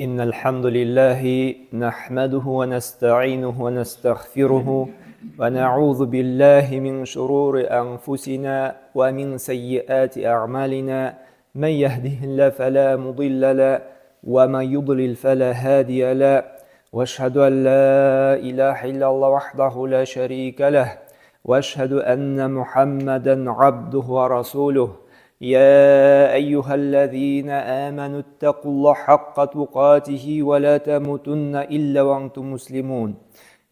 إن الحمد لله نحمده ونستعينه ونستغفره ونعوذ بالله من شرور أنفسنا ومن سيئات أعمالنا من يهده الله فلا مضل له ومن يضلل فلا هادي له وأشهد أن لا إله إلا الله وحده لا شريك له وأشهد أن محمدا عبده ورسوله يا أيها الذين آمنوا اتقوا الله حق تقاته ولا تموتن إلا وأنتم مسلمون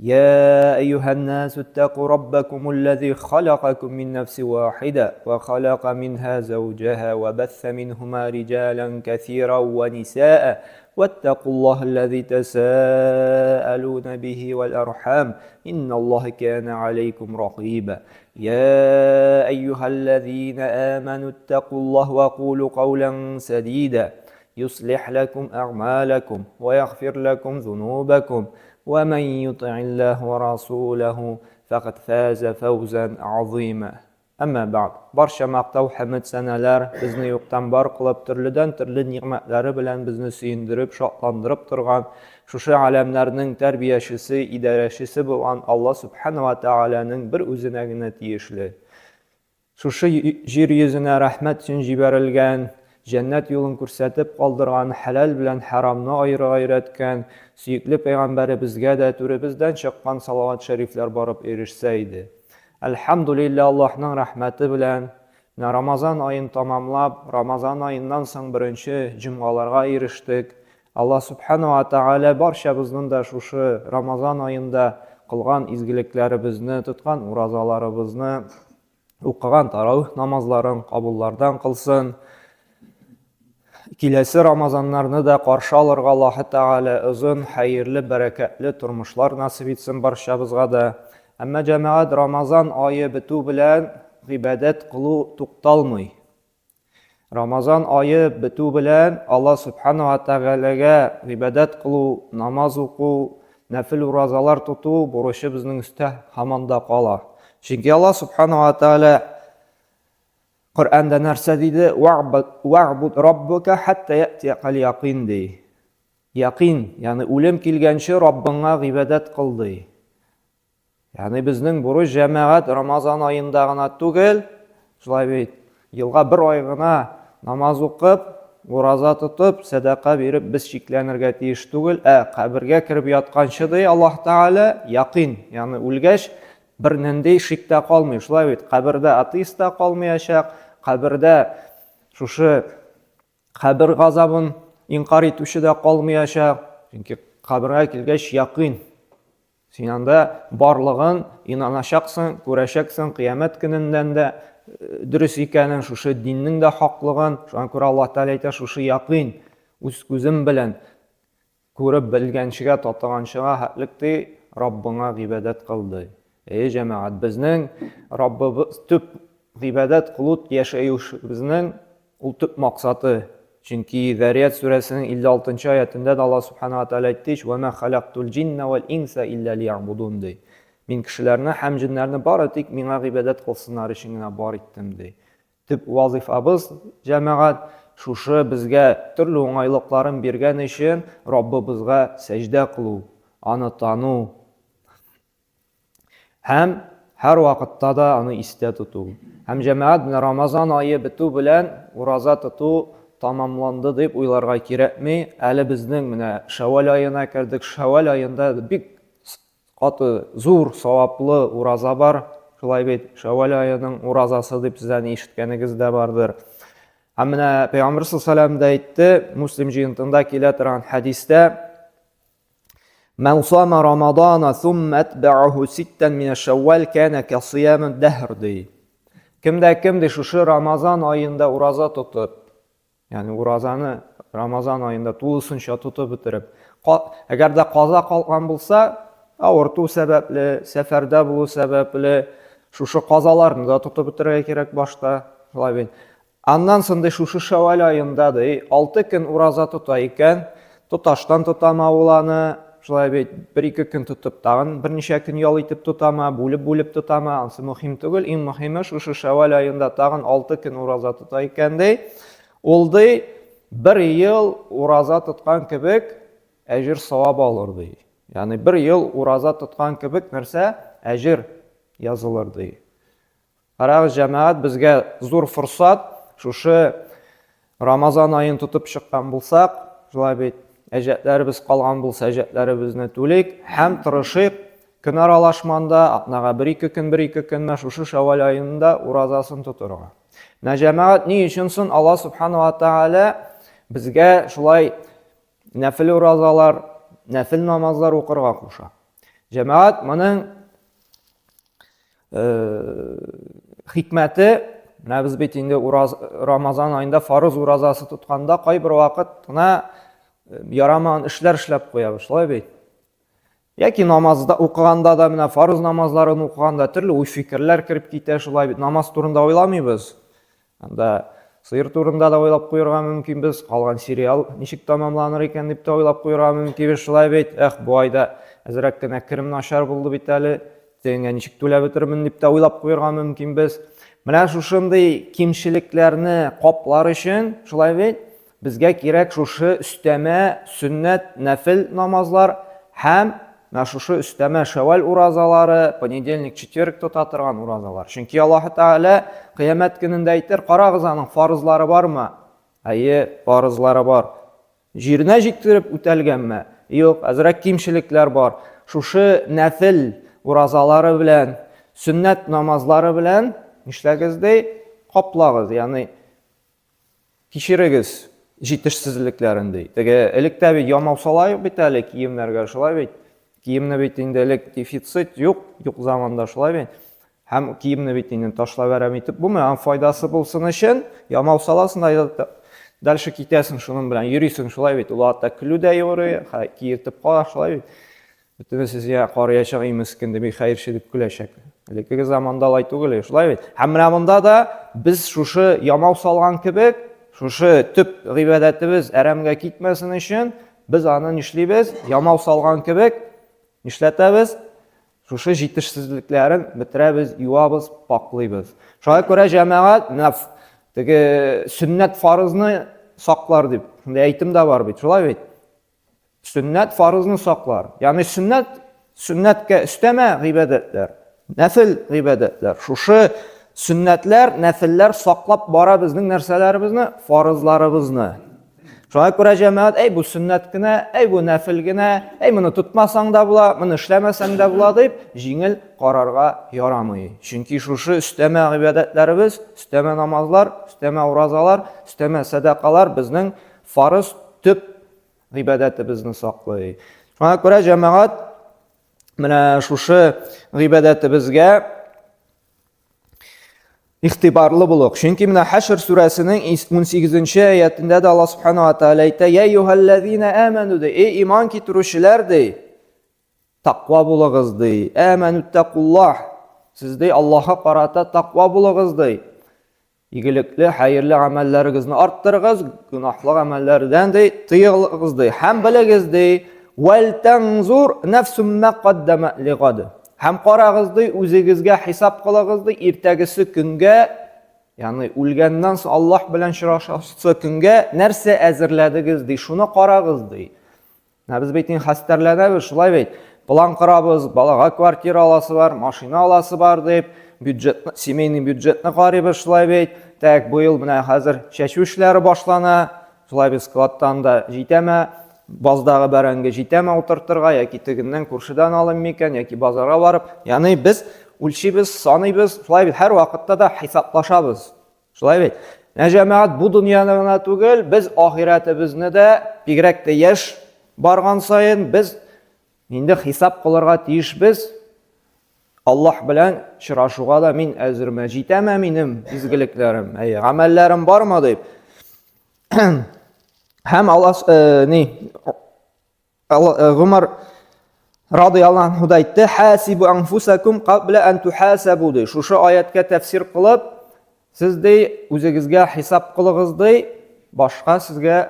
يا أيها الناس اتقوا ربكم الذي خلقكم من نفس واحدة وخلق منها زوجها وبث منهما رجالا كثيرا ونساء واتقوا الله الذي تساءلون به والأرحام إن الله كان عليكم رقيبا يا أيها الذين آمنوا اتقوا الله وقولوا قولا سديدا يصلح لكم أعمالكم ويغفر لكم ذنوبكم ومن يطع الله ورسوله فقد فاز فوزا عظيما أما بعد barcha maqtov hamd sanalar bizni yo'qdan bor qilib turlidan turli ne'matlari bilan bizni suyundirib shodlantirib turgan shusha alamlarning tarbiyachisi idorachisi bo'lgan Alloh subhanahu va taolaning bir o'zinagina tegishli shusha yer yuzina rahmat uchun jibarilgan jannat yo'lini ko'rsatib qoldirgan halal bilan haromni ayirayotgan suyukli payg'ambarimizga da turibizdan chiqqan salovat shariflar borib erishsa edi. Alhamdulillah Allohning rahmati bilan Ramazon oyini tamomlab, Ramazon oyidan so'ng birinchi jumg'alarga erishdik. Alloh subhanahu va taolo barchamizning da shu Ramazon oyida qilgan izgiliklarimizni, tutgan ro'zalarimizni, o'qigan tarovih namozlarini qabullardan qilsin. Kelasi Ramazonlarni da qarshi olirga Alloh taolo uzun, xayrli, barakatli turmushlar nasib etsin barchamizga da. Amma jamoat Ramazon oyi bitu bilan ibodat qiluv to'xtalmay. Ramazon oyi bitu bilan Alloh subhanahu va taolaga ibodat qiluv, namoz o'qiv, nafil ro'zalar tutuv bo'lishi bizning ustida hamanda qolar. Chunki Alloh subhanahu va taolo Qur'onda narsa deydi, wa'bud robbuka hatta ya'tiyaqal yaqin dey. Yaqin, ya'ni o'lim kelgancha Robbingga ibodat qil dey. Ya'ni bizning buruj jamoat Ramazon oyindagina tugil, shulay yilga bir oygina namoz o'qib, ro'za tutib, sadaqa berib biz cheklanirga tegish tugil, qabrga kirib yotgancha dey Alloh taolo yaqin, ya'ni o'lgach bir nindey shikda qolmay, shulay qabrda ateistda qolmayashaq, qabrda shu qabr g'azabin inqor etuvchida qolmayashaq, chunki qabrga kelgach yaqin. Sen anda borlig'in inanashaqsan, ko'rashaqsan, qiyomat kunidan da durust ekanin, shu dinning da haqlig'in, shunga ko'ra Alloh taolo aytadi, shu yaqin o'z ko'zim bilan ko'rib bilganchiga, totganchiga haqliqda Robbingga ibodat qildi. Ey jamoat, bizning Robbimiz tub ibodat qilib yashayishimizning ultib maqsadi. Chunki Zariyat surasining 56-oyatida Alloh subhanahu va taolo aytdi: "Va ma xalaqtul jinna val insa illa liya'budun" dey. Men kishilarni ham jinlarni boratik menga ibodat qilsinlar uchungina bor etdim dey. Tub vazifamiz jamoat shu bizga turli o'ng'ayliqlarni bergan uchun Robbimizga sajda qilib, uni tanu ham har vaqtda da uni esda tutuv. Ham jamoat Ramazon oyi bitu bilan ro'za tutuv tamomlandi deb o'ylarga kerakmi? Hali bizning mana Shavval oyina kirdik. Shavval oyida big qoti zo'r savobli ro'za bor. Shulay bet Shavval oyining ro'zasi deb sizlarni eshitganingizda bordir. Hamma Payg'ambar sollallohu alayhi vasallam aytdi, Muslim jinoyatida keladigan hadisda "Man soma Ramazona thumma atba'ahu sittan min ash-Shawwal kana ka siyam ad-dahr" dey. Kimda shu Ramazon oyida ro'za tutib, ya'ni ro'zani Ramazon oyida to'lisincha tutib bitirib, agarda qazo qolgan bo'lsa, og'riq sababli, safarda bo'lish sababli shu qazolarni da tutib bitirga kerak boshqa. Shulay. Andan so'ng shu Shavval oyida 6 kun ro'za tutar ekan, tutashdan tutama ularni shulay 1-2 kun tutib, tag'in bir necha kun yo'l etib tutama, bo'lib tutama, ansi muhim tugul, eng muhimi shu Shavval oyida tag'in 6 kun ro'za tutar ekanda, oldi bir ел ураза тоткан кебек әҗер савап алыр ди. Ягъни bir ел ураза тоткан кебек нәрсә? Әҗер язылыр ди. Карагыз, җәмәгать, безгә зур форсат, шушы Рамазан айын тутып чыккан булсак, шулай бит, әҗәтләребез калган булса, әҗәтләребезне түлик, һәм тырышыйк көн аралашманда, атнага 1-2 көн шушы Шәввал айында уразасын тутырга. Җәмәгать, ни өчен соң Алла Субхану ва Тааля безгә шулай нәфил уразалар, нәфил намазлар укырга куша? Җәмәгать, моның хикмәте, без бит инде Рамазан айында фарыз уразасы тутканда кайбер вакыт кына ярамаган эшләр эшләп куябыз, шулай бит. Яки намазда укыганда да, менә фарыз намазларын укыганда төрле уй-фикерләр кирип китә, шулай бит. Намаз турында ойламыйбыз. Анда сыйыр турында да ойлап куярга мөмкин без, калган сериал ничек тамамланыр икән дип тә ойлап куярга мөмкин без, шулай бит. Бу айда әзрәк кенә керем начар булды бит әле. Тегә ничек түләп бетермен дип тә ойлап куярга мөмкин без. Менә шушындый кимчелекләрне каплар өчен, шулай бит, безгә кирәк шушы өстәмә сөннәт, нәфил намазлар һәм шушы өстәмә Шәввал уразалары, понедельник, четверг тота торган уразалар. Чөнки Аллаһ Тәгалә кыямәт көнендә әйтер, карагыз, аның фарызлары бармы? Фарызлары бар. Җиренә җиткереп үтәлгәнме? Юк, әзрәк кимчелекләр бар. Шушы нәфил уразалары белән, сөннәт намазлары белән нишләгез ди? Каплагыз, ягъни кичерегез җитешсезлекләрен ди. Теге электә бит ямау салайык бит әле киемнәргә, шулай бит. Киемне бит инде элек дефицит юк заманда, шулай бит. Һәм киемне бит инде ташлап әрәм итеп булмый, файдасы булсын өчен ямау саласың да дальше китәсең, шуның белән йөрисең, шулай бит. Ул атта көлүдә юрый, киертеп кала, шулай бит. Бөтен сезгә карыячак имескин дип хәерче дип көләчәк. Элекке заманда алай түгел, шулай бит. Һәм менә монда да без шушы ямау салган кебек, шушы төп гыйбадәтебез әрәмгә китмәсен өчен, без аны нишлибез? Ямау салган кебек нишләтәбез? Шушы җитешсезлекләрен бетерәбез, юабыз, паклыйбыз. Шуңа күрә җәмәгать теге сөннәт фарызны саклар дип әйтем дә бар бит, шулай бит. Сөннәт фарызны саклар. Ягъни сөннәткә өстәмә гыйбадәтләр, нәфил гыйбадәтләр. Шушы сөннәтләр, нәфилләр саклап бара безнең нәрсәләребезне, фарызларыбызны. Шуңа күрә җәмәгать, бу сөннәт кенә, бу нәфил генә, моны тутмасаң да була, моны эшләмәсәң дә була дип җиңел карарга ярамый. Чөнки шушы өстәмә гыйбадәтләребез, өстәмә намазлар, өстәмә уразалар, өстәмә садакалар безнең фарыз төп гыйбадәтебезне саклый. Шуңа күрә җәмәгать, менә шушы гыйбадәтебезгә ихтибарлы булык. Чөнки менә Хәшр сүрәсенең 18-нче аятында да Алла Субхану ва Тааля әйтә: "Я юхаллазина аману", иман китерүчеләр ди, тақва булыгыз ди. Амануттақуллах, сез ди Аллаһка карата тақва булыгыз ди. Игелекле, хәерле гамәлләрегезне арттырыгыз, гынаһлы гамәлләрдән ди тыйылыгыз ди. Һәм белегез ди, "Вал танзур нафсум ма каддама лигад". Һәм карагыз ди, үзегезгә хисап кылыгыз ди, иртәгесе көнгә, ягъни үлгәннән соң Аллаһ белән чырашасы көнгә нәрсә әзерләдегез ди, шуны карагыз ди. Без бит хәстәрләнәбез, шулай бит. План корабыз, балага квартира аласы бар, машина аласы бар дип, семейный бюджетны карыйбыз, шулай бит. Бу ел менә хәзер чәчү эшләре башлана, шулай бит складтан да җитәме, баздагы бәрәнгә җитәме утыртырга, яки тегеннән күршедән алым микән, яки базарга барып, ягъни без үлчибез, саныйбыз, шулай бит һәр вакытта да хисаплашабыз. Шулай бит. Җәмәгать, бу дөньяны гына түгел, без ахиратыбызны да бигрәк тә яшь барган саен без инде хисап кылырга тиешбез. Аллаһ белән чырашуга да мин әзерме, җитәме минем изгелекләрем, гамәлләрем бармы дип. Һәм Гумар радияллаһу анһу әйтте: "Хасибу анфусакум кабла ан тухасабу". Шушы аятка тәфсир кылып, сез ди үзегезгә хисап кылыгыз ди, башка сезгә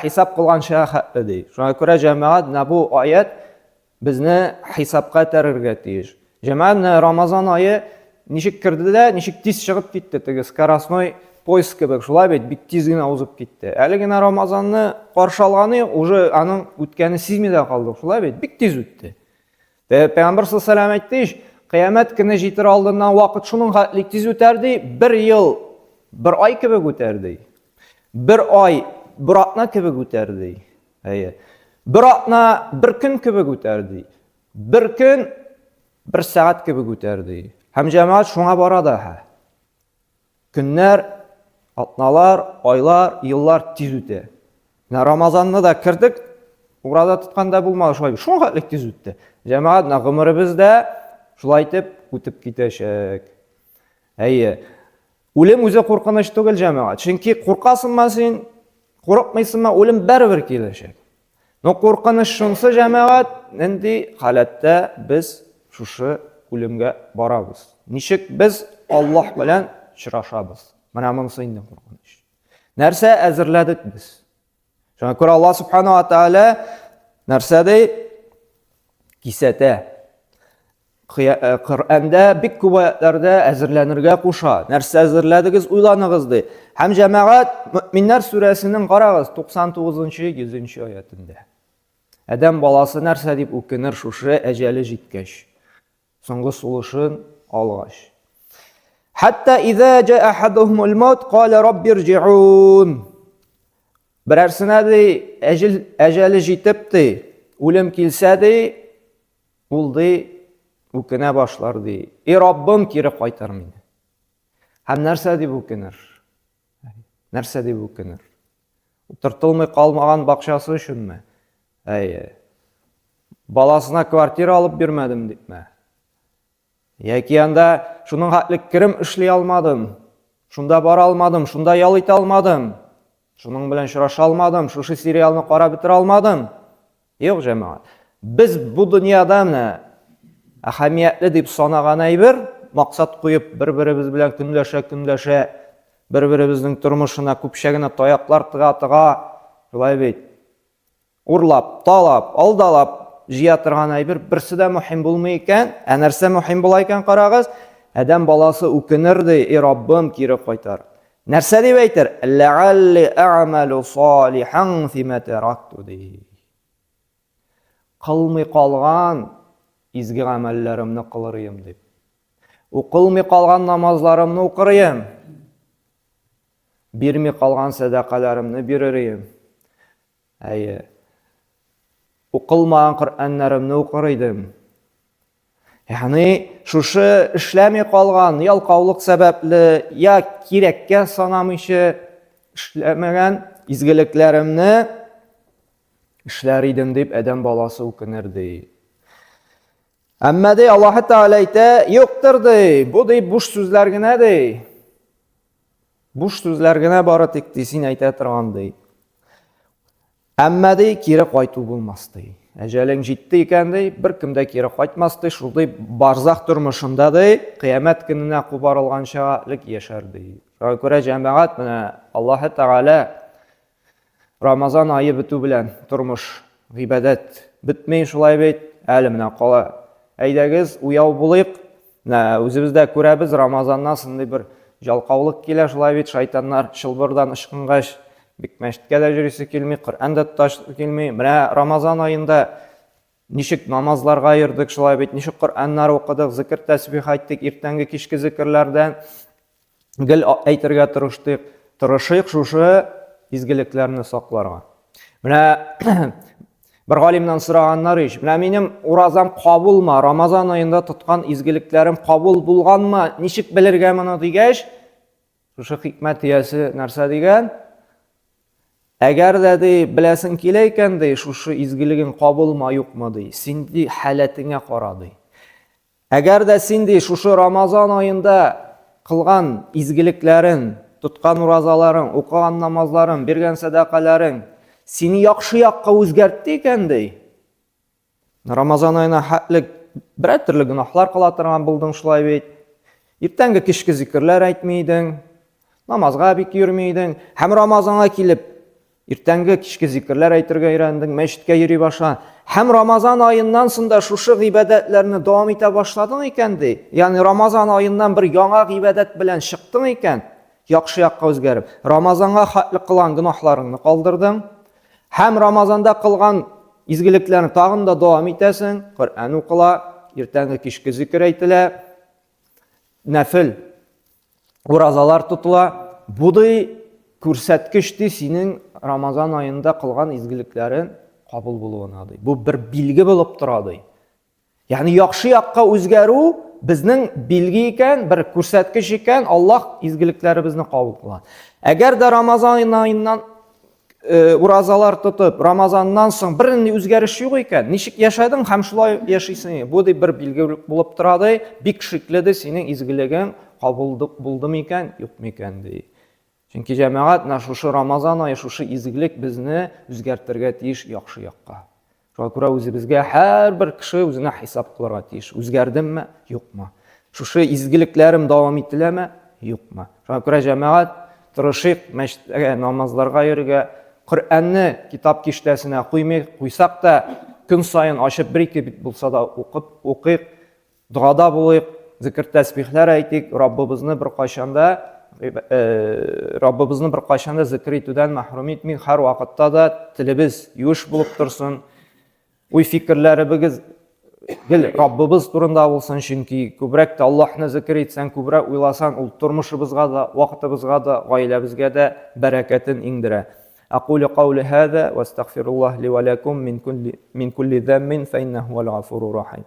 хисап кылганча хәтле ди. Шуңа күрә җәмәгать, бу аят безне хисапка тәрергә тиеш. Җәмәгать, Рамазан айы ничек кирде дә, ничек тиз чыгып китте, теге скоростной поезд кебек, шулай бит, бик тиз генә узып китте. Әле генә Рамазанны каршы алганы, уже аның үткәне сизми дә калдык, шулай бит, бик тиз үтте. Пәйгамбер саллаллаху алейхи ва саллям әйтте, кыямәт көне җитер алдыннан вакыт шуның хәтлек тиз үтәрди, 1 ел, 1 ай кебек үтәрди. 1 ай, 1 атна кебек үтәрди. Әйе. 1 атна, 1 көн кебек үтәрди. 1 көн, 1 сәгать кебек үтәрди. Һәм җәмәгать шуңа бара да. Көннәр, атналар, айлар, еллар тиз үтә. Рамазанны да кирдек, уграда тотканда булмады шулай. Шуңа хәтлек тиз үтте. Җәмәгать гомеребездә шулай итеп үтеп китәчәк. Әйе. Үлем үзе куркыныч түгел җәмәгать. Чөнки куркасыңмы син, курыкмыйсыңмы, үлем барыбер киләчәк. Но куркыныч шунсы җәмәгать, нинди халәттә без шушы үлемгә барабыз. Ничек без Аллаһ белән очрашабыз? Менә монысы инде куркыныч. Нәрсә әзерләдек без? Шуңа күрә Аллаһ субханаһу ва тааля нәрсәдә кисәтә. Коръәндә бик күп аятларда әзерләнергә куша. Нәрсә әзерләдегез, уйланыгыз ди. Һәм җәмәгать Мөэминнәр сүрәсенең карагыз 99-100 аятында. Адәм баласы нәрсә дип үкенер шушы әҗәле җиткәч, соңгы сулышын алгач. Хәтта иза җаа ахадухумул маут кала рабби ирҗиун. Берәрсенә ди әҗәле җитеп ди, үлем килсә ди, ул ди үкенә башлар ди. И Раббым, кире кайтар мине. Һәм нәрсә дип үкенер? Нәрсә дип үкенер? Утыртылмый калмаган бакчасы өченме? Әйе. Баласына квартира алып бирмәдем дипме? Яки анда шуның хәтлек кирем эшли алмадым, шунда бара алмадым, шунда ял итә алмадым, шуның белән очраша алмадым, шушы сериалны карап бетерә алмадым. Юк, җәмәгать. Без бу дөньяда менә әһәмиятле дип санаган әйбер, максат куеп бер-беребез белән көнләшә, бер-беребезнең тормышына күпчәгенә таяклар тыга, шулай бит. Урлап, талап, алдалап җыя торган әйбер берсе дә мөһим булмый икән. Нәрсә мөһим була икән карагыз? Адәм баласы үкенер ди, и Раббым, кире кайтар. Нәрсә дип әйтер? Ләалли а'малу салихан фима таракту ди. Кылмый калган изге гамәлләремне кылырым дип. Укылмый калган намазларымны укырым. Бирмей калган садакаларымны бирерим. Әйе. Укылмаган Коръәннәремне укырым. Ягъни шушы эшләмей калган ялкаулык сәбәпле я кирәккә санамыйча эшләмәгән изгелекләремне эшләр идем дип адәм баласы үкенер ди. Әмма ди Аллаһ Тәгалә әйтә, юктыр ди, бу ди буш сүзләр генә ди. Буш сүзләр генә бары тик син әйтә торган ди. Әмма ди кире кайту булмас ди. Әҗәлең җитте икән ди, бер кем дә кире кайтмас ди, шулай барзах тормышында ди, кыямәт көненә кубарылганча яшәр ди. Шуңа күрә җәмәгать менә Аллаһ Тәгалә Рамазан айы бетү белән тормыш, гыйбадәт бетмәй шулай бит, әле менә кала. Әйдәгез, уяу булыйк. Үзебездә күрәбез, Рамазаннан сынды бер жалкаулык килә, шулай бит шайтаннар чылбырдан ышкынгач, бик мәчеткә дә йөрисе килми, Коръән дә туташлык килми. Менә Рамазан айында ничек намазларга йөрдек, шулай бит, ничек Коръәннар укыдык, зикр тәсбих әйттек, иртәнге кичке зикрләрдән гел әйтергә тырышыйк шушы изгелекләрне сакларга. Менә bir галимнан сораганнар ич, менә минем уразам кабулмы, Рамазан айында тоткан изгелекләрем кабул булганмы, ничек белергә моны дигәч, шушы хикмәт иясе нәрсә дигән? Әгәр дә ди беләсең килә икән ди, шушы изгелегең кабулмы, юкмы ди, син ди халәтеңә кара ди. Әгәр дә син ди шушы Рамазан айында кылган изгелекләрен, тоткан уразаларың, укыган намазларың, биргән садакаларың сине яхшы якка үзгәртте икән ди. Рамазан айына хәтлек бер төрле гынаһлар кыла торган булдың шулай бит. Иртәнге кичке зикрләр әйтмидең, намазга бик йөрмидең, һәм Рамазанга килеп иртәнге кичке зикрләр әйтергә өйрәндең, мәчеткә йөри башладың. Һәм Рамазан айыннан сында шушы гыйбадәтләрне дәвам итә башладың икән ди. Ягъни Рамазан айыннан бер яңа гыйбадәт белән чыктың икән. яхшы якка үзгәреп, Рамазанга хатлык кылган гынаһларыңны калдырдың, һәм Рамазанда кылган изгелекләрне тагын да дәвам итәсең, Коръән укыла, иртәнге кичке зикр әйтелә, нәфил уразалар тотыла. Будай күрсәткечти синең Рамазан айында кылган изгелекләрең кабул булуына ди. Бу бер билге булып тора ди. Ягъни яхшы якка үзгәрү безнең билге икән, бер күрсәткеч икән, Аллаһ изгелекләребезне кабул кыла. Әгәр дә Рамазан айыннан уразалар тотып, Рамазаннан соң бер үзгәреш юк икән, ничек яшәдең һәм шулай яшисең? Бу ди бер билге булып тора ди, бик шикле ди синең изгелегең кабул булдымы икән, юкмы икән ди. Чөнки җәмәгать шушы Рамазан ае шушы изгелек безне үзгәртергә тиеш яхшы якка. Шуңа күрә үзебезгә һәрбер кеше үзенә хисап кылырга тиеш. Үзгәрдемме, юкмы? Шушы изгелекләрем дәвам ителәме, юкмы? Шуңа күрә җәмәгать тырышыйк мәчеткә, намазларга йөрергә, Коръәнне китап киштәсенә куйсак та, көн сайын ачып бер-ике бит булса да укыйк, дуада булыйк, зикр тәсбихләр әйтик, Раббыбызны бер кайчанда зикр итүдән мәхрүм итмик, һәр вакытта да телебез юеш булып торсын, уй фикерләребез Раббыбыз турында булсын, чөнки күбрәк тә Аллаһны зикр итсәң, күбрәк уйласаң, ул тормышыбызга да, вакытыбызга да, гаиләбезгә дә бәрәкәтен иңдерә. أقول قولي هذا واستغفر الله لي ولكم من كل ذنب فإنه هو الغفور الرحيم.